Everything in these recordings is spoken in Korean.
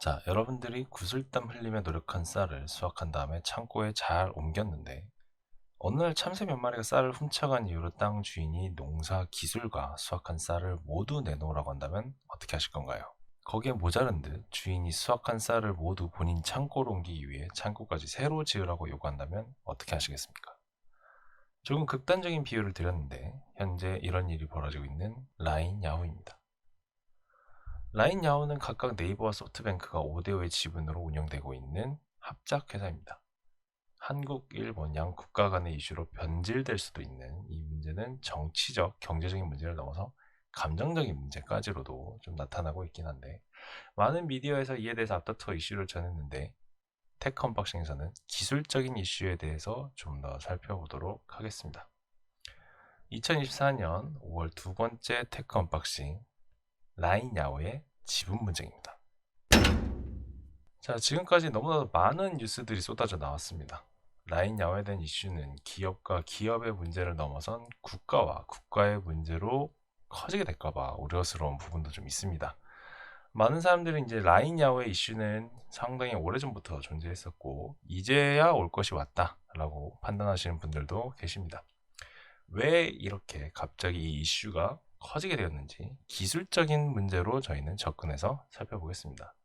자, 여러분들이 구슬땀 흘리며 노력한 쌀을 수확한 다음에 창고에 잘 옮겼는데 어느 날 참새 몇 마리가 쌀을 훔쳐간 이후로 땅 주인이 농사 기술과 수확한 쌀을 모두 내놓으라고 한다면 어떻게 하실 건가요? 거기에 모자른 듯 주인이 수확한 쌀을 모두 본인 창고로 옮기기 위해 창고까지 새로 지으라고 요구한다면 어떻게 하시겠습니까? 조금 극단적인 비유를 드렸는데 현재 이런 일이 벌어지고 있는 라인 야후입니다. 라인 야후는 각각 네이버와 소프트뱅크가 5대5의 지분으로 운영되고 있는 합작 회사입니다. 한국, 일본 양 국가 간의 이슈로 변질될 수도 있는 이 문제는 정치적, 경제적인 문제를 넘어서 감정적인 문제까지로도 좀 나타나고 있긴 한데 많은 미디어에서 이에 대해서 앞다투어 이슈를 전했는데 테크 언박싱에서는 기술적인 이슈에 대해서 좀 더 살펴보도록 하겠습니다. 2024년 5월 두 번째 테크 언박싱 라인 야후의 지분 분쟁입니다. 자, 지금까지 너무나도 많은 뉴스들이 쏟아져 나왔습니다. 라인 야후에 대한 이슈는 기업과 기업의 문제를 넘어선 국가와 국가의 문제로 커지게 될까봐 우려스러운 부분도 좀 있습니다. 많은 사람들이 이제 라인 야후의 이슈는 상당히 오래전부터 존재했었고 이제야 올 것이 왔다라고 판단하시는 분들도 계십니다. 왜 이렇게 갑자기 이 이슈가 커지게 되었는지 기술적인 문제로 저희는 접근해서 살펴보겠습니다.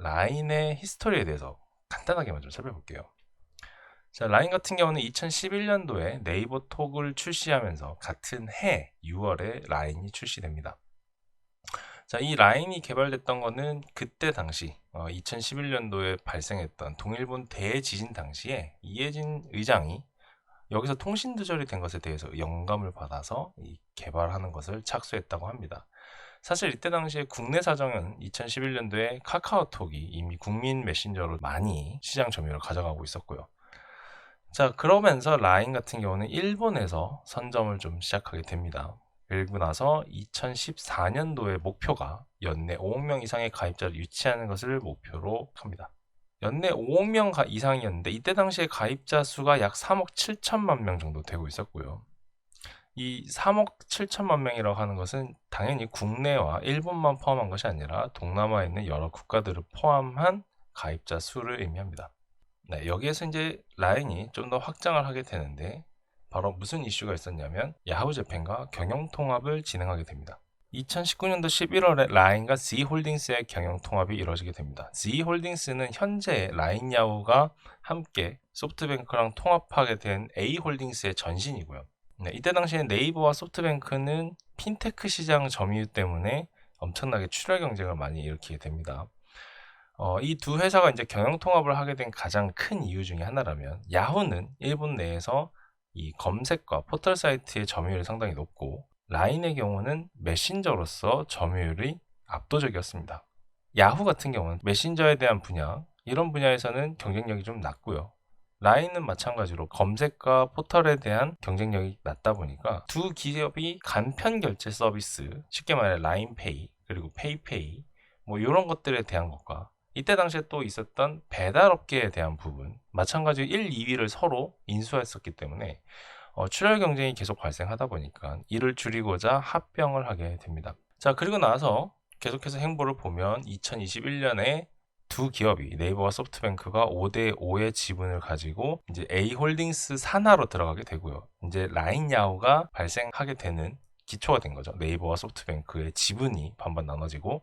라인의 히스토리에 대해서 간단하게 먼저 살펴볼게요. 자, 라인 같은 경우는 2011년도에 네이버 톡을 출시하면서 같은 해 6월에 라인이 출시됩니다. 자, 이 라인이 개발됐던 거는 그때 당시 2011년도에 발생했던 동일본 대지진 당시에 이해진 의장이 여기서 통신 두절이 된 것에 대해서 영감을 받아서 개발하는 것을 착수했다고 합니다. 사실 이때 당시에 국내 사정은 2011년도에 카카오톡이 이미 국민 메신저로 많이 시장 점유율을 가져가고 있었고요. 자, 그러면서 라인 같은 경우는 일본에서 선점을 좀 시작하게 됩니다. 그리고 나서 2014년도에 목표가 연내 5억 명 이상의 가입자를 유치하는 것을 목표로 합니다. 연내 5억 명 이상이었는데 이때 당시에 가입자 수가 약 3억 7천만 명 정도 되고 있었고요. 이 3억 7천만 명이라고 하는 것은 당연히 국내와 일본만 포함한 것이 아니라 동남아에 있는 여러 국가들을 포함한 가입자 수를 의미합니다. 네, 여기에서 이제 라인이 좀 더 확장을 하게 되는데 바로 무슨 이슈가 있었냐면 야후재팬과 경영통합을 진행하게 됩니다. 2019년도 11월에 라인과 Z홀딩스의 경영통합이 이루어지게 됩니다. Z홀딩스는 현재 라인 야후가 함께 소프트뱅크랑 통합하게 된 A홀딩스의 전신이고요. 네, 이때 당시에 네이버와 소프트뱅크는 핀테크 시장 점유율 때문에 엄청나게 출혈 경쟁을 많이 일으키게 됩니다. 이 두 회사가 이제 경영 통합을 하게 된 가장 큰 이유 중에 하나라면 야후는 일본 내에서 이 검색과 포털 사이트의 점유율이 상당히 높고 라인의 경우는 메신저로서 점유율이 압도적이었습니다. 야후 같은 경우는 메신저에 대한 분야 이런 분야에서는 경쟁력이 좀 낮고요. 라인은 마찬가지로 검색과 포털에 대한 경쟁력이 낮다 보니까 두 기업이 간편 결제 서비스, 쉽게 말해 라인페이 그리고 페이페이 뭐 이런 것들에 대한 것과 이때 당시에 또 있었던 배달업계에 대한 부분 마찬가지로 1, 2위를 서로 인수했었기 때문에 출혈 경쟁이 계속 발생하다 보니까 이를 줄이고자 합병을 하게 됩니다. 자, 그리고 나서 계속해서 행보를 보면 2021년에 두 기업이 네이버와 소프트뱅크가 5대5의 지분을 가지고 이제 A홀딩스 산하로 들어가게 되고요. 이제 라인 야후가 발생하게 되는 기초가 된 거죠. 네이버와 소프트뱅크의 지분이 반반 나눠지고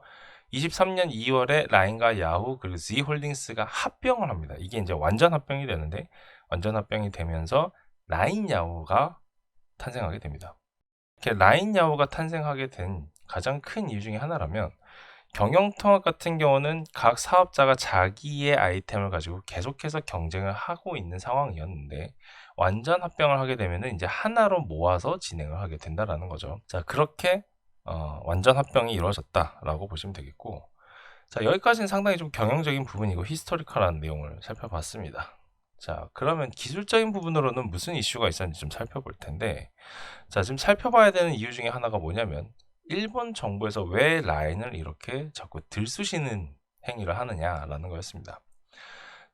23년 2월에 라인과 야후 그리고 Z홀딩스가 합병을 합니다. 이게 이제 완전 합병이 되는데 완전 합병이 되면서 라인 야후가 탄생하게 됩니다. 이렇게 라인 야후가 탄생하게 된 가장 큰 이유 중에 하나라면 경영통합 같은 경우는 각 사업자가 자기의 아이템을 가지고 계속해서 경쟁을 하고 있는 상황이었는데 완전 합병을 하게 되면 이제 하나로 모아서 진행을 하게 된다라는 거죠. 자, 그렇게 완전 합병이 이루어졌다라고 보시면 되겠고, 자, 여기까지는 상당히 좀 경영적인 부분이고 히스토리컬한 내용을 살펴봤습니다. 자, 그러면 기술적인 부분으로는 무슨 이슈가 있었는지 좀 살펴볼 텐데, 자, 지금 살펴봐야 되는 이유 중에 하나가 뭐냐면 일본 정부에서 왜 라인을 이렇게 자꾸 들쑤시는 행위를 하느냐라는 거였습니다.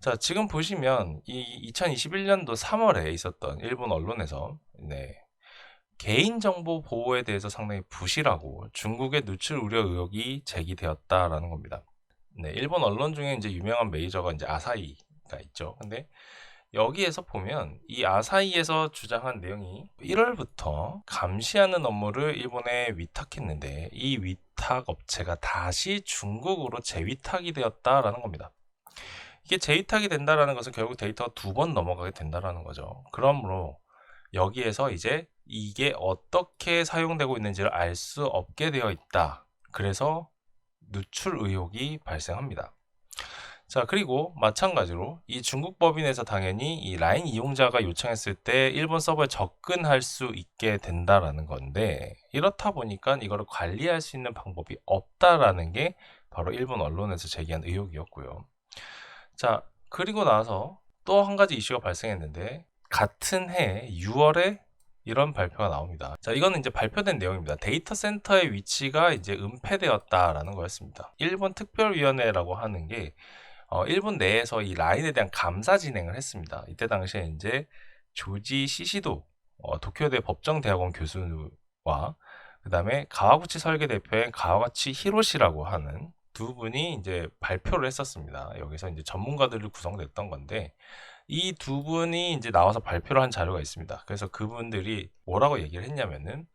자, 지금 보시면 이 2021년도 3월에 있었던 일본 언론에서 개인정보 보호에 대해서 상당히 부실하고 중국의 누출 우려 의혹이 제기되었다라는 겁니다. 네, 일본 언론 중에 이제 유명한 메이저가 이제 아사히가 있죠. 근데 여기에서 보면 이 아사히에서 주장한 내용이 1월부터 감시하는 업무를 일본에 위탁했는데 이 위탁 업체가 다시 중국으로 재위탁이 되었다라는 겁니다. 이게 재위탁이 된다라는 것은 결국 데이터가 2번 넘어가게 된다라는 거죠. 그러므로 여기에서 이제 이게 어떻게 사용되고 있는지를 알 수 없게 되어 있다. 그래서 누출 의혹이 발생합니다. 자, 그리고 마찬가지로 이 중국 법인에서 당연히 이 라인 이용자가 요청했을 때 일본 서버에 접근할 수 있게 된다라는 건데, 이렇다 보니까 이거를 관리할 수 있는 방법이 없다라는 게 바로 일본 언론에서 제기한 의혹이었고요. 자, 그리고 나서 또 한 가지 이슈가 발생했는데, 같은 해 6월에 이런 발표가 나옵니다. 자, 이거는 이제 발표된 내용입니다. 데이터 센터의 위치가 이제 은폐되었다라는 거였습니다. 일본 특별위원회라고 하는 게 일본 내에서 이 라인에 대한 감사 진행을 했습니다. 이때 당시에 이제 조지 시시도 도쿄대 법정대학원 교수와 그 다음에 가와구치 설계 대표인 가와구치 히로시라고 하는 두 분이 이제 발표를 했었습니다. 여기서 이제 전문가들을 구성됐던 건데 이 두 분이 이제 나와서 발표를 한 자료가 있습니다. 그래서 그분들이 뭐라고 얘기를 했냐면은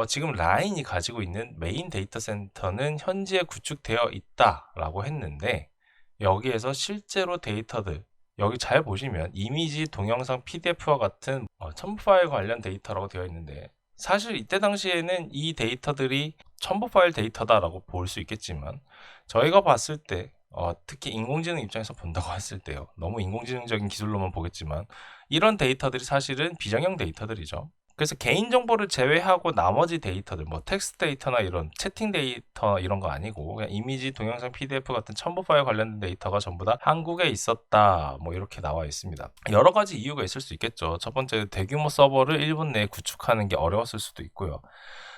지금 라인이 가지고 있는 메인 데이터 센터는 현지에 구축되어 있다라고 했는데 여기에서 실제로 데이터들 여기 잘 보시면 이미지, 동영상, PDF와 같은 첨부 파일 관련 데이터라고 되어 있는데 사실 이때 당시에는 이 데이터들이 첨부 파일 데이터다라고 볼 수 있겠지만 저희가 봤을 때 특히 인공지능 입장에서 본다고 했을 때요. 너무 인공지능적인 기술로만 보겠지만 이런 데이터들이 사실은 비정형 데이터들이죠. 그래서 개인정보를 제외하고 나머지 데이터들, 뭐 텍스트 데이터나 이런 채팅 데이터 이런 거 아니고 그냥 이미지, 동영상, PDF 같은 첨부 파일 관련된 데이터가 전부 다 한국에 있었다. 뭐 이렇게 나와 있습니다. 여러 가지 이유가 있을 수 있겠죠. 첫 번째, 대규모 서버를 일본 내에 구축하는 게 어려웠을 수도 있고요.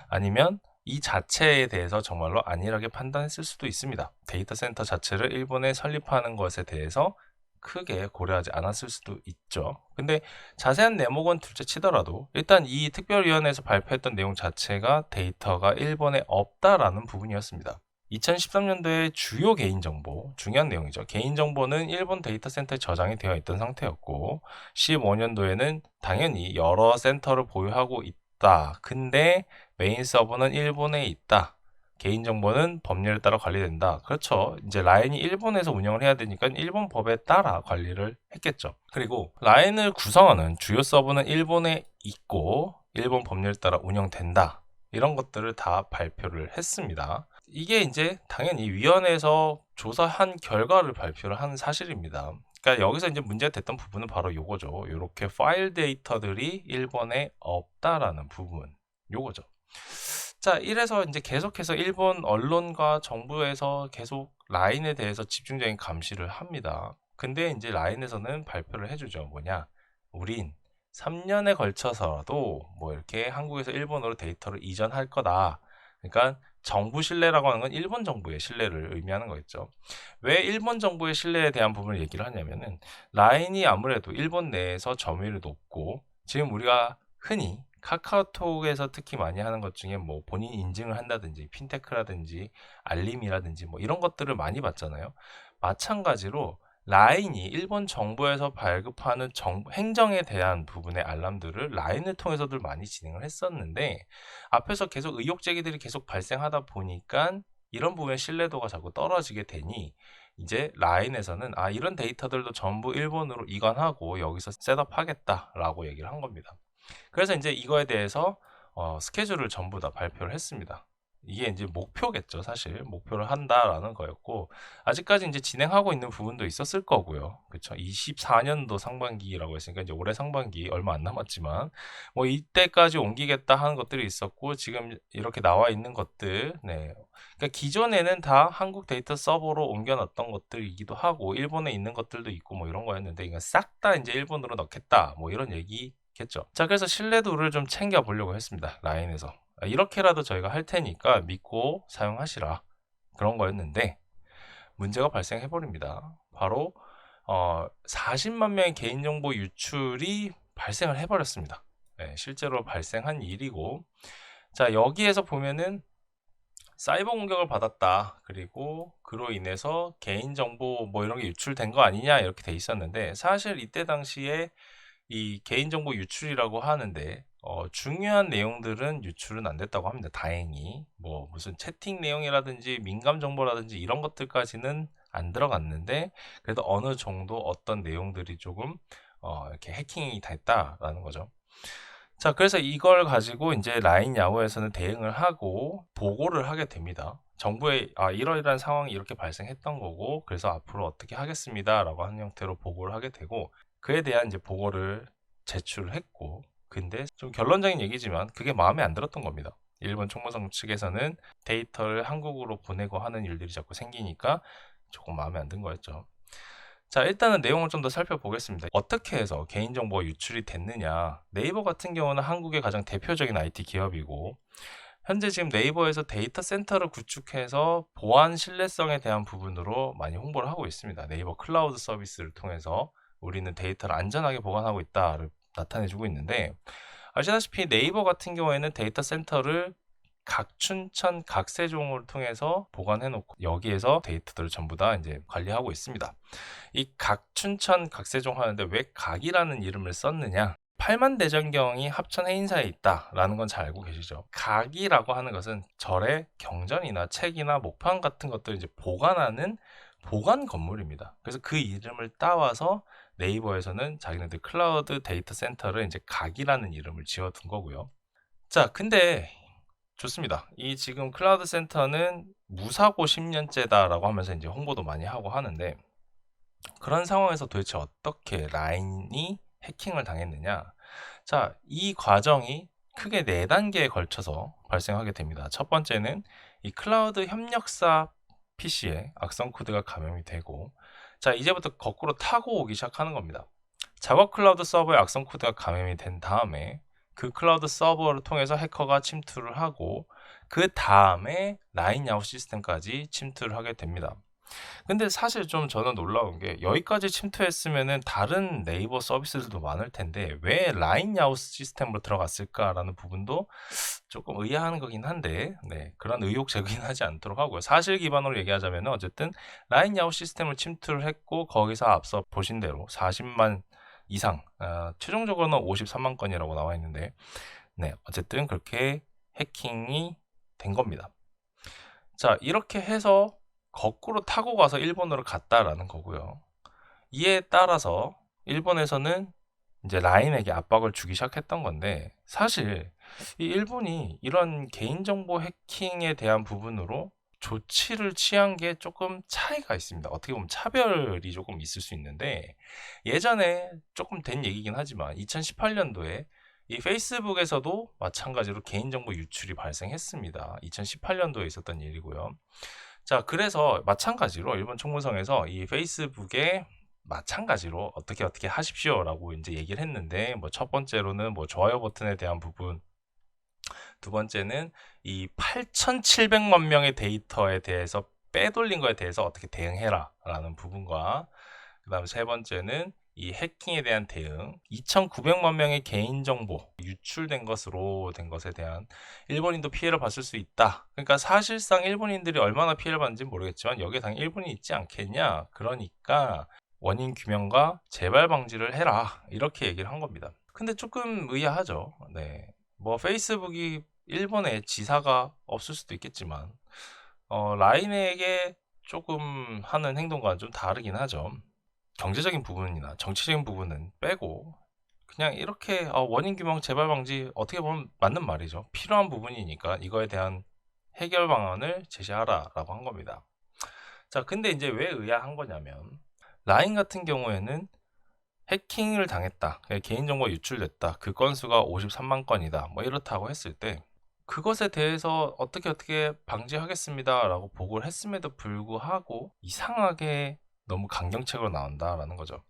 아니면 이 자체에 대해서 정말로 안일하게 판단했을 수도 있습니다. 데이터 센터 자체를 일본에 설립하는 것에 대해서 크게 고려하지 않았을 수도 있죠. 근데 자세한 내목은 둘째 치더라도 일단 이 특별위원회에서 발표했던 내용 자체가 데이터가 일본에 없다라는 부분이었습니다. 2013년도에 주요 개인정보, 중요한 내용이죠. 개인정보는 일본 데이터 센터에 저장이 되어 있던 상태였고 15년도에는 당연히 여러 센터를 보유하고 있다. 근데 메인 서버는 일본에 있다. 개인정보는 법률에 따라 관리된다. 그렇죠. 이제 라인이 일본에서 운영을 해야 되니까 일본 법에 따라 관리를 했겠죠. 그리고 라인을 구성하는 주요 서버는 일본에 있고 일본 법률에 따라 운영된다. 이런 것들을 다 발표를 했습니다. 이게 이제 당연히 위원회에서 조사한 결과를 발표를 한 사실입니다. 그러니까 여기서 이제 문제가 됐던 부분은 바로 요거죠. 이렇게 파일 데이터들이 일본에 없다라는 부분. 요거죠. 자, 이래서 이제 계속해서 일본 언론과 정부에서 계속 라인에 대해서 집중적인 감시를 합니다. 근데 이제 라인에서는 발표를 해주죠. 뭐냐? 우린 3년에 걸쳐서라도 뭐 이렇게 한국에서 일본으로 데이터를 이전할 거다. 그러니까 정부 신뢰라고 하는 건 일본 정부의 신뢰를 의미하는 거겠죠. 왜 일본 정부의 신뢰에 대한 부분을 얘기를 하냐면은 라인이 아무래도 일본 내에서 점유율이 높고 지금 우리가 흔히 카카오톡에서 특히 많이 하는 것 중에 뭐 본인 인증을 한다든지 핀테크라든지 알림이라든지 뭐 이런 것들을 많이 봤잖아요. 마찬가지로 라인이 일본 정부에서 발급하는 행정에 대한 부분의 알람들을 라인을 통해서들 많이 진행을 했었는데 앞에서 계속 의혹 제기들이 계속 발생하다 보니까 이런 부분의 신뢰도가 자꾸 떨어지게 되니 이제 라인에서는 이런 데이터들도 전부 일본으로 이관하고 여기서 셋업하겠다라고 얘기를 한 겁니다. 그래서 이제 이거에 대해서 스케줄을 전부 다 발표를 했습니다. 이게 이제 목표겠죠, 사실. 목표를 한다라는 거였고, 아직까지 이제 진행하고 있는 부분도 있었을 거고요. 그쵸. 24년도 상반기라고 했으니까 이제 올해 상반기 얼마 안 남았지만, 뭐 이때까지 옮기겠다 하는 것들이 있었고, 지금 이렇게 나와 있는 것들, 네. 그러니까 기존에는 다 한국 데이터 서버로 옮겨놨던 것들이기도 하고, 일본에 있는 것들도 있고, 뭐 이런 거였는데, 이거 싹 다 이제 일본으로 넣겠다. 뭐 이런 얘기 겠죠. 자, 그래서 신뢰도를 좀 챙겨 보려고 했습니다. 라인에서. 이렇게라도 저희가 할 테니까 믿고 사용하시라. 그런 거였는데 문제가 발생해 버립니다. 바로 40만 명의 개인정보 유출이 발생을 해 버렸습니다. 네, 실제로 발생한 일이고 자, 여기에서 보면은 사이버 공격을 받았다. 그리고 그로 인해서 개인정보 뭐 이런 게 유출된 거 아니냐 이렇게 돼 있었는데 사실 이때 당시에 이 개인정보 유출이라고 하는데 중요한 내용들은 유출은 안 됐다고 합니다. 다행히 뭐 무슨 채팅 내용이라든지 민감 정보라든지 이런 것들까지는 안 들어갔는데 그래도 어느 정도 어떤 내용들이 조금 이렇게 해킹이 됐다라는 거죠. 자, 그래서 이걸 가지고 이제 라인 야후에서는 대응을 하고 보고를 하게 됩니다. 정부에 이러이러한 상황이 이렇게 발생했던 거고 그래서 앞으로 어떻게 하겠습니다라고 하는 형태로 보고를 하게 되고 그에 대한 이제 보고를 제출을 했고 근데 좀 결론적인 얘기지만 그게 마음에 안 들었던 겁니다. 일본 총무성 측에서는 데이터를 한국으로 보내고 하는 일들이 자꾸 생기니까 조금 마음에 안 든 거였죠. 자, 일단은 내용을 좀 더 살펴보겠습니다. 어떻게 해서 개인정보가 유출이 됐느냐. 네이버 같은 경우는 한국의 가장 대표적인 IT 기업이고 현재 지금 네이버에서 데이터 센터를 구축해서 보안 신뢰성에 대한 부분으로 많이 홍보를 하고 있습니다. 네이버 클라우드 서비스를 통해서 우리는 데이터를 안전하게 보관하고 있다를 나타내주고 있는데 아시다시피 네이버 같은 경우에는 데이터 센터를 각 춘천 각 세종을 통해서 보관해 놓고 여기에서 데이터들을 전부 다 이제 관리하고 있습니다. 이 각 춘천 각 세종 하는데 왜 각이라는 이름을 썼느냐? 8만 대전경이 합천 해인사에 있다라는 건 잘 알고 계시죠? 각이라고 하는 것은 절의 경전이나 책이나 목판 같은 것들을 이제 보관하는 보관 건물입니다. 그래서 그 이름을 따와서 네이버에서는 자기네들 클라우드 데이터 센터를 이제 각이라는 이름을 지어둔 거고요. 자, 근데 좋습니다. 이 지금 클라우드 센터는 무사고 10년째다라고 하면서 이제 홍보도 많이 하고 하는데 그런 상황에서 도대체 어떻게 라인이 해킹을 당했느냐? 자, 이 과정이 크게 4단계에 걸쳐서 발생하게 됩니다. 첫 번째는 이 클라우드 협력사 PC에 악성 코드가 감염이 되고 자, 이제부터 거꾸로 타고 오기 시작하는 겁니다. 작업 클라우드 서버에 악성 코드가 감염이 된 다음에 그 클라우드 서버를 통해서 해커가 침투를 하고 그 다음에 라인 야후 시스템까지 침투를 하게 됩니다. 근데 사실 좀 저는 놀라운 게 여기까지 침투했으면은 다른 네이버 서비스들도 많을 텐데 왜 라인 야후 시스템으로 들어갔을까라는 부분도 조금 의아한 거긴 한데 네, 그런 의혹 제기하지 않도록 하고요. 사실 기반으로 얘기하자면 어쨌든 라인 야후 시스템을 침투를 했고 거기서 앞서 보신 대로 40만 이상 최종적으로는 53만 건이라고 나와 있는데 네, 어쨌든 그렇게 해킹이 된 겁니다. 자, 이렇게 해서 거꾸로 타고 가서 일본으로 갔다라는 거고요. 이에 따라서 일본에서는 이제 라인에게 압박을 주기 시작했던 건데 사실 이 일본이 이런 개인정보 해킹에 대한 부분으로 조치를 취한 게 조금 차이가 있습니다. 어떻게 보면 차별이 조금 있을 수 있는데 예전에 조금 된 얘기긴 하지만 2018년도에 이 페이스북에서도 마찬가지로 개인정보 유출이 발생했습니다. 2018년도에 있었던 일이고요. 자, 그래서 마찬가지로 일본 총무성에서 이 페이스북에 마찬가지로 어떻게 하십시오라고 이제 얘기를 했는데 뭐 첫 번째로는 뭐 좋아요 버튼에 대한 부분, 두 번째는 이 8,700만 명의 데이터에 대해서 빼돌린 거에 대해서 어떻게 대응해라라는 부분과 그다음 세 번째는 이 해킹에 대한 대응, 2,900만 명의 개인정보 유출된 것으로 된 것에 대한 일본인도 피해를 봤을 수 있다. 그러니까 사실상 일본인들이 얼마나 피해를 받는지 모르겠지만 여기에 당연히 일본이 있지 않겠냐. 그러니까 원인 규명과 재발 방지를 해라. 이렇게 얘기를 한 겁니다. 근데 조금 의아하죠. 네. 뭐 페이스북이 일본에 지사가 없을 수도 있겠지만 라인에게 조금 하는 행동과는 좀 다르긴 하죠. 경제적인 부분이나 정치적인 부분은 빼고 그냥 이렇게 원인 규명 재발 방지 어떻게 보면 맞는 말이죠. 필요한 부분이니까 이거에 대한 해결 방안을 제시하라라고 한 겁니다. 자, 근데 이제 왜 의아한 거냐면 라인 같은 경우에는 해킹을 당했다. 개인정보가 유출됐다. 그 건수가 53만 건이다. 뭐 이렇다고 했을 때 그것에 대해서 어떻게 방지하겠습니다라고 보고를 했음에도 불구하고 이상하게 너무 강경책으로 나온다라는 거죠.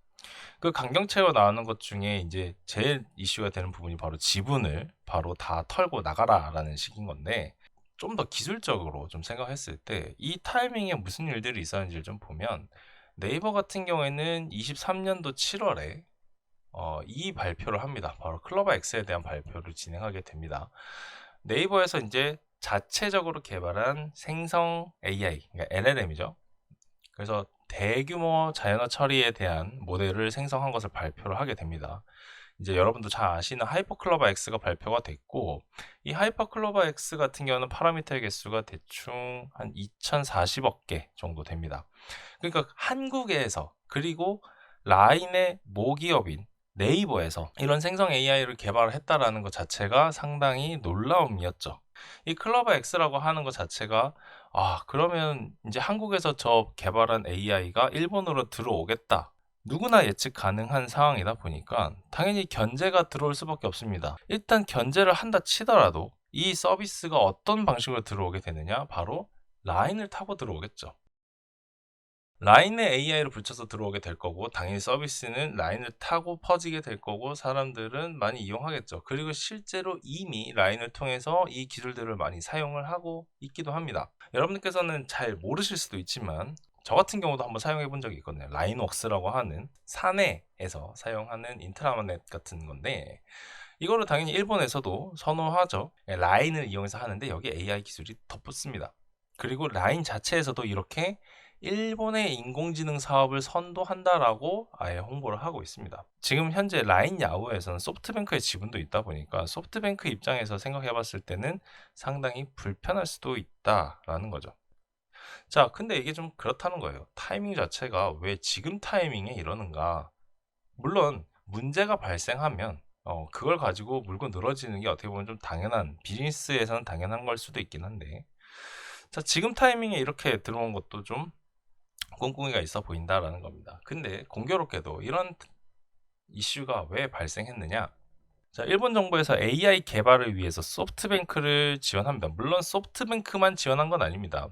그 강경책으로 나오는 것 중에 이제 제일 이슈가 되는 부분이 바로 지분을 바로 다 털고 나가라라는 식인 건데 좀 더 기술적으로 좀 생각했을 때 이 타이밍에 무슨 일들이 있었는지를 좀 보면 네이버 같은 경우에는 23년도 7월에 이 발표를 합니다. 바로 클로버 X에 대한 발표를 진행하게 됩니다. 네이버에서 이제 자체적으로 개발한 생성 AI, 그러니까 LLM이죠. 그래서 대규모 자연어 처리에 대한 모델을 생성한 것을 발표를 하게 됩니다. 이제 여러분도 잘 아시는 하이퍼클로버 X가 발표가 됐고, 이 하이퍼클로버 X 같은 경우는 파라미터의 개수가 대충 한 2040억 개 정도 됩니다. 그러니까 한국에서, 그리고 라인의 모기업인 네이버에서 이런 생성 AI를 개발을 했다라는 것 자체가 상당히 놀라움이었죠. 이 클로버 X라고 하는 것 자체가 그러면 이제 한국에서 저 개발한 AI가 일본으로 들어오겠다. 누구나 예측 가능한 상황이다 보니까 당연히 견제가 들어올 수밖에 없습니다. 일단 견제를 한다 치더라도 이 서비스가 어떤 방식으로 들어오게 되느냐? 바로 라인을 타고 들어오겠죠. 라인에 AI를 붙여서 들어오게 될 거고, 당연히 서비스는 라인을 타고 퍼지게 될 거고, 사람들은 많이 이용하겠죠. 그리고 실제로 이미 라인을 통해서 이 기술들을 많이 사용을 하고 있기도 합니다. 여러분들께서는 잘 모르실 수도 있지만 저 같은 경우도 한번 사용해 본 적이 있거든요. 라인웍스라고 하는 사내에서 사용하는 인트라넷 같은 건데, 이거를 당연히 일본에서도 선호하죠. 라인을 이용해서 하는데 여기 AI 기술이 덧붙습니다. 그리고 라인 자체에서도 이렇게 일본의 인공지능 사업을 선도한다라고 아예 홍보를 하고 있습니다. 지금 현재 라인 야후에서는 소프트뱅크의 지분도 있다 보니까 소프트뱅크 입장에서 생각해 봤을 때는 상당히 불편할 수도 있다라는 거죠. 자, 근데 이게 좀 그렇다는 거예요. 타이밍 자체가 왜 지금 타이밍에 이러는가? 물론 문제가 발생하면 그걸 가지고 물고 늘어지는 게 어떻게 보면 좀 당연한, 비즈니스에서는 당연한 걸 수도 있긴 한데, 자, 지금 타이밍에 이렇게 들어온 것도 좀 꿍꿍이가 있어 보인다라는 겁니다. 근데 공교롭게도 이런 이슈가 왜 발생했느냐? 자, 일본 정부에서 AI 개발을 위해서 소프트뱅크를 지원합니다. 물론 소프트뱅크만 지원한 건 아닙니다.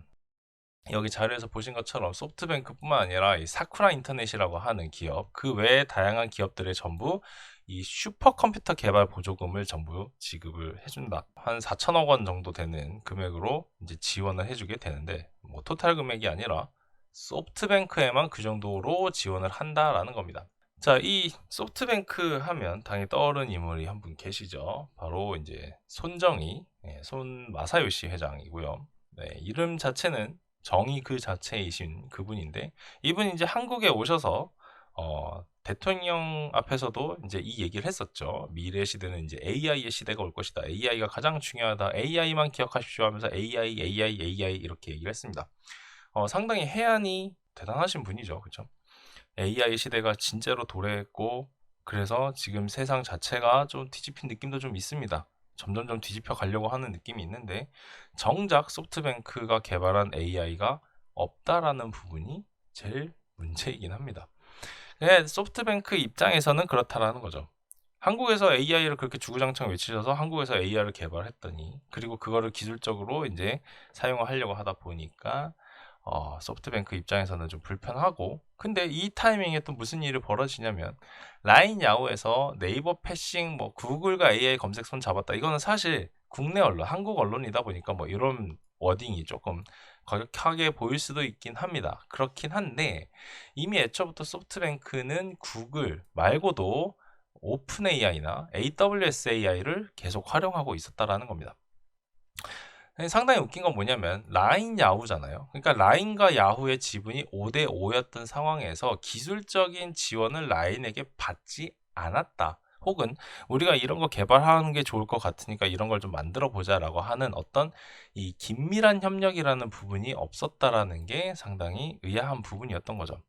여기 자료에서 보신 것처럼 소프트뱅크뿐만 아니라 이 사쿠라 인터넷이라고 하는 기업, 그 외에 다양한 기업들의 전부 이 슈퍼컴퓨터 개발 보조금을 전부 지급을 해준다. 한 4천억 원 정도 되는 금액으로 이제 지원을 해주게 되는데, 뭐 토탈 금액이 아니라 소프트뱅크에만 그 정도로 지원을 한다라는 겁니다. 자, 이 소프트뱅크 하면 당연히 떠오르는 인물이 한 분 계시죠. 바로 이제 손정희, 손마사요시 회장이고요. 네, 이름 자체는 정의 그 자체이신 그분인데, 이분이 이제 한국에 오셔서 대통령 앞에서도 이제 이 얘기를 했었죠. 미래 시대는 이제 AI의 시대가 올 것이다. AI가 가장 중요하다. AI만 기억하십시오 하면서 AI 이렇게 얘기를 했습니다. 상당히 해안이 대단하신 분이죠. 그렇죠? AI 시대가 진짜로 도래했고, 그래서 지금 세상 자체가 좀 뒤집힌 느낌도 좀 있습니다. 점점점 뒤집혀 가려고 하는 느낌이 있는데, 정작 소프트뱅크가 개발한 AI가 없다라는 부분이 제일 문제이긴 합니다. 소프트뱅크 입장에서는 그렇다라는 거죠. 한국에서 AI를 그렇게 주구장창 외치셔서 한국에서 AI를 개발했더니, 그리고 그거를 기술적으로 이제 사용을 하려고 하다 보니까 소프트뱅크 입장에서는 좀 불편하고, 근데 이 타이밍에 또 무슨 일이 벌어지냐면, 라인 야후에서 네이버 패싱, 뭐 구글과 AI 검색 손 잡았다, 이거는 사실 국내 언론, 한국 언론이다 보니까 뭐 이런 워딩이 조금 과격하게 보일 수도 있긴 합니다. 그렇긴 한데, 이미 애초부터 소프트뱅크는 구글 말고도 오픈 AI나 AWS AI를 계속 활용하고 있었다라는 겁니다. 상당히 웃긴 건 뭐냐면 라인 야후잖아요. 그러니까 라인과 야후의 지분이 5대 5였던 상황에서 기술적인 지원을 라인에게 받지 않았다. 혹은 우리가 이런 거 개발하는 게 좋을 것 같으니까 이런 걸 좀 만들어 보자라고 하는 어떤 이 긴밀한 협력이라는 부분이 없었다라는 게 상당히 의아한 부분이었던 거죠.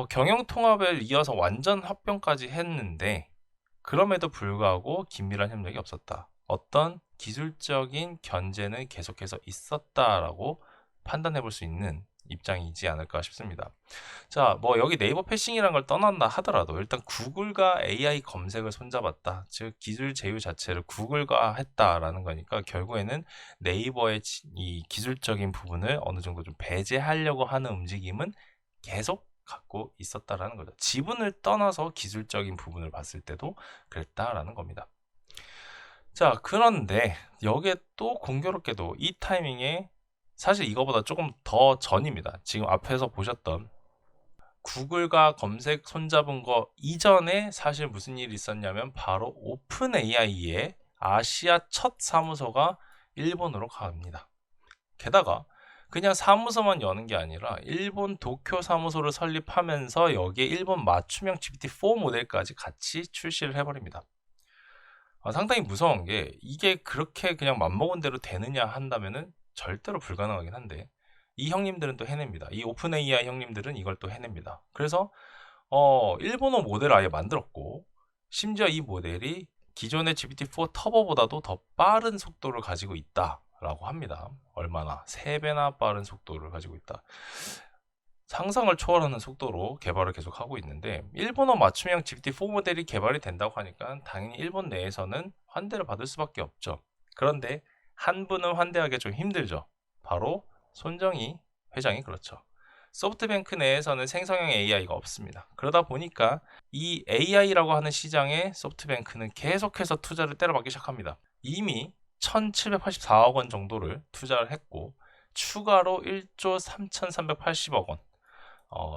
경영 통합을 이어서 완전 합병까지 했는데, 그럼에도 불구하고 긴밀한 협력이 없었다. 어떤 기술적인 견제는 계속해서 있었다라고 판단해 볼 수 있는 입장이지 않을까 싶습니다. 자, 뭐 여기 네이버 패싱이라는 걸 떠난다 하더라도 일단 구글과 AI 검색을 손잡았다. 즉 기술 제휴 자체를 구글과 했다라는 거니까 결국에는 네이버의 이 기술적인 부분을 어느 정도 좀 배제하려고 하는 움직임은 계속 갖고 있었다라는 거죠. 지분을 떠나서 기술적인 부분을 봤을 때도 그랬다라는 겁니다. 자, 그런데 여기에 또 공교롭게도 이 타이밍에 사실 이거보다 조금 더 전입니다. 지금 앞에서 보셨던 구글과 검색 손잡은 거 이전에 사실 무슨 일이 있었냐면 바로 오픈 AI의 아시아 첫 사무소가 일본으로 갑니다. 게다가 그냥 사무소만 여는 게 아니라 일본 도쿄 사무소를 설립하면서 여기에 일본 맞춤형 GPT-4 모델까지 같이 출시를 해버립니다. 상당히 무서운 게 이게 그렇게 그냥 맘먹은 대로 되느냐 한다면은 절대로 불가능하긴 한데 이 형님들은 또 해냅니다. 이 오픈 AI 형님들은 이걸 또 해냅니다. 그래서 일본어 모델을 아예 만들었고 심지어 이 모델이 기존의 GPT-4 터보보다도 더 빠른 속도를 가지고 있다라고 합니다. 얼마나? 3배나 빠른 속도를 가지고 있다. 상상을 초월하는 속도로 개발을 계속 하고 있는데 일본어 맞춤형 GPT-4 모델이 개발이 된다고 하니까 당연히 일본 내에서는 환대를 받을 수밖에 없죠. 그런데 한 분은 환대하기 좀 힘들죠. 바로 손정희 회장이 그렇죠. 소프트뱅크 내에서는 생성형 AI가 없습니다. 그러다 보니까 이 AI라고 하는 시장에 소프트뱅크는 계속해서 투자를 때려박기 시작합니다. 이미 1784억 원 정도를 투자를 했고 추가로 1조 3380억 원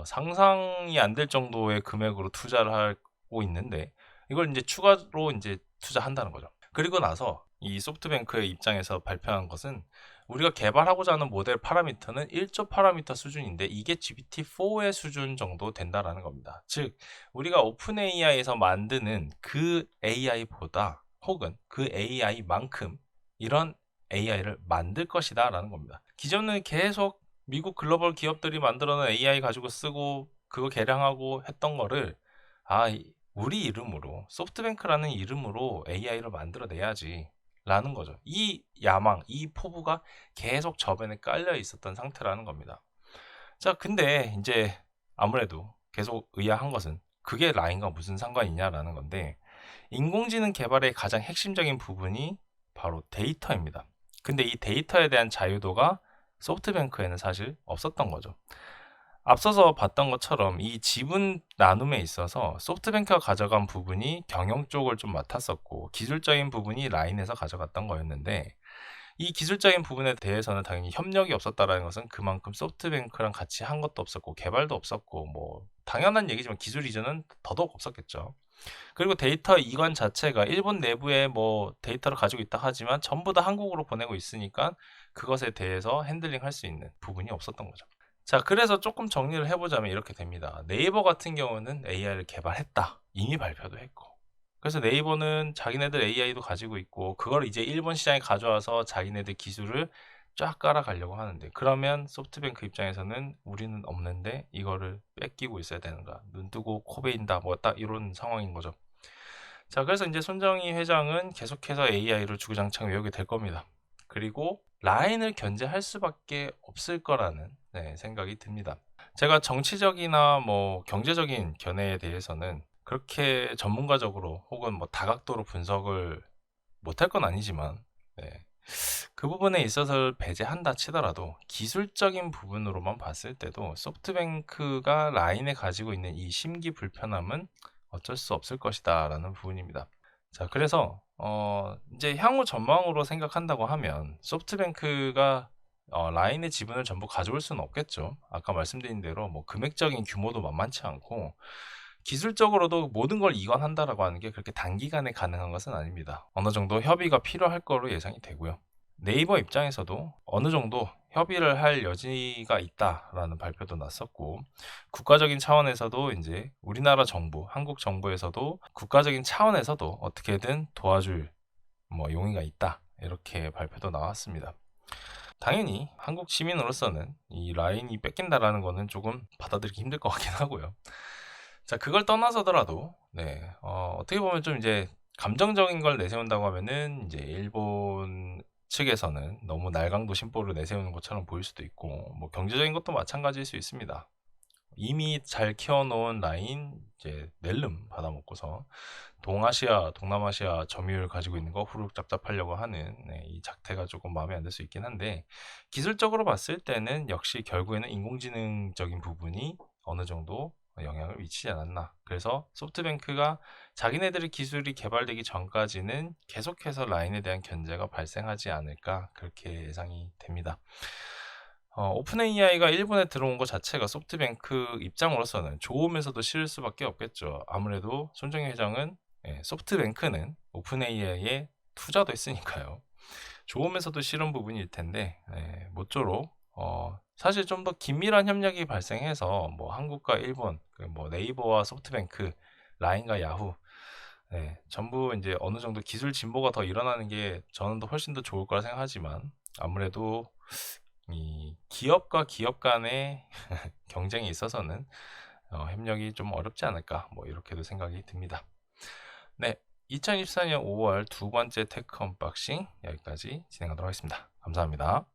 상상이 안 될 정도의 금액으로 투자를 하고 있는데 이걸 이제 추가로 이제 투자한다는 거죠. 그리고 나서 이 소프트뱅크의 입장에서 발표한 것은 우리가 개발하고자 하는 모델 파라미터는 1조 파라미터 수준인데 이게 GPT-4의 수준 정도 된다라는 겁니다. 즉 우리가 오픈 AI에서 만드는 그 AI보다 혹은 그 AI만큼 이런 AI를 만들 것이다 라는 겁니다. 기존은 계속 미국 글로벌 기업들이 만들어낸 AI 가지고 쓰고 그거 개량하고 했던 거를 우리 이름으로 소프트뱅크라는 이름으로 AI를 만들어내야지 라는 거죠. 이 야망, 이 포부가 계속 저변에 깔려 있었던 상태라는 겁니다. 자, 근데 이제 아무래도 계속 의아한 것은 그게 라인과 무슨 상관이 있냐라는 건데 인공지능 개발의 가장 핵심적인 부분이 바로 데이터입니다. 근데 이 데이터에 대한 자유도가 소프트뱅크에는 사실 없었던 거죠. 앞서서 봤던 것처럼 이 지분 나눔에 있어서 소프트뱅크가 가져간 부분이 경영 쪽을 좀 맡았었고 기술적인 부분이 라인에서 가져갔던 거였는데 이 기술적인 부분에 대해서는 당연히 협력이 없었다라는 것은 그만큼 소프트뱅크랑 같이 한 것도 없었고 개발도 없었고 뭐 당연한 얘기지만 기술 이전은 더더욱 없었겠죠. 그리고 데이터 이관 자체가 일본 내부에 뭐 데이터를 가지고 있다 하지만 전부 다 한국으로 보내고 있으니까 그것에 대해서 핸들링 할 수 있는 부분이 없었던 거죠. 자, 그래서 조금 정리를 해보자면 이렇게 됩니다. 네이버 같은 경우는 AI를 개발했다. 이미 발표도 했고. 그래서 네이버는 자기네들 AI도 가지고 있고 그걸 이제 일본 시장에 가져와서 자기네들 기술을 쫙 깔아가려고 하는데 그러면 소프트뱅크 입장에서는 우리는 없는데 이거를 뺏기고 있어야 되는가 눈 뜨고 코 베인다 뭐 딱 이런 상황인 거죠. 자, 그래서 이제 손정희 회장은 계속해서 AI를 주구장창 외우게 될 겁니다. 그리고 라인을 견제할 수밖에 없을 거라는 생각이 듭니다. 제가 정치적이나 뭐 경제적인 견해에 대해서는 그렇게 전문가적으로 혹은 뭐 다각도로 분석을 못할 건 아니지만 그 부분에 있어서 배제한다 치더라도 기술적인 부분으로만 봤을 때도 소프트뱅크가 라인에 가지고 있는 이 심기 불편함은 어쩔 수 없을 것이다 라는 부분입니다. 자, 그래서 이제 향후 전망으로 생각한다고 하면 소프트뱅크가 라인의 지분을 전부 가져올 수는 없겠죠. 아까 말씀드린 대로 뭐 금액적인 규모도 만만치 않고 기술적으로도 모든 걸 이관한다라고 하는 게 그렇게 단기간에 가능한 것은 아닙니다. 어느 정도 협의가 필요할 거로 예상이 되고요. 네이버 입장에서도 어느 정도 협의를 할 여지가 있다라는 발표도 났었고 국가적인 차원에서도 이제 우리나라 정부, 한국 정부에서도 국가적인 차원에서도 어떻게든 도와줄 뭐 용의가 있다 이렇게 발표도 나왔습니다. 당연히 한국 시민으로서는 이 라인이 뺏긴다라는 거는 조금 받아들이기 힘들 것 같긴 하고요. 자, 그걸 떠나서더라도 어떻게 보면 좀 이제 감정적인 걸 내세운다고 하면은 이제 일본 측에서는 너무 날강도 심보를 내세우는 것처럼 보일 수도 있고 뭐 경제적인 것도 마찬가지일 수 있습니다. 이미 잘 키워놓은 라인 이제 낼름 받아먹고서 동아시아, 동남아시아 점유율 가지고 있는 거 후루룩 짭짭하려고 하는 이 작태가 조금 마음에 안 들 수 있긴 한데 기술적으로 봤을 때는 역시 결국에는 인공지능적인 부분이 어느 정도 영향을 미치지 않았나. 그래서 소프트뱅크가 자기네들의 기술이 개발되기 전까지는 계속해서 라인에 대한 견제가 발생하지 않을까 그렇게 예상이 됩니다. 오픈 AI가 일본에 들어온 것 자체가 소프트뱅크 입장으로서는 좋으면서도 싫을 수밖에 없겠죠. 아무래도 손정희 회장은 소프트뱅크는 오픈 AI에 투자도 했으니까요. 좋으면서도 싫은 부분일 텐데 모쪼록 사실 좀 더 긴밀한 협력이 발생해서 뭐 한국과 일본, 뭐 네이버와 소프트뱅크, 라인과 야후 전부 이제 어느 정도 기술 진보가 더 일어나는 게 저는 더 훨씬 더 좋을 거라 생각하지만 아무래도 이 기업과 기업 간의 경쟁에 있어서는 협력이 좀 어렵지 않을까 뭐 이렇게도 생각이 듭니다. 네, 2024년 5월 두 번째 테크 언박싱 여기까지 진행하도록 하겠습니다. 감사합니다.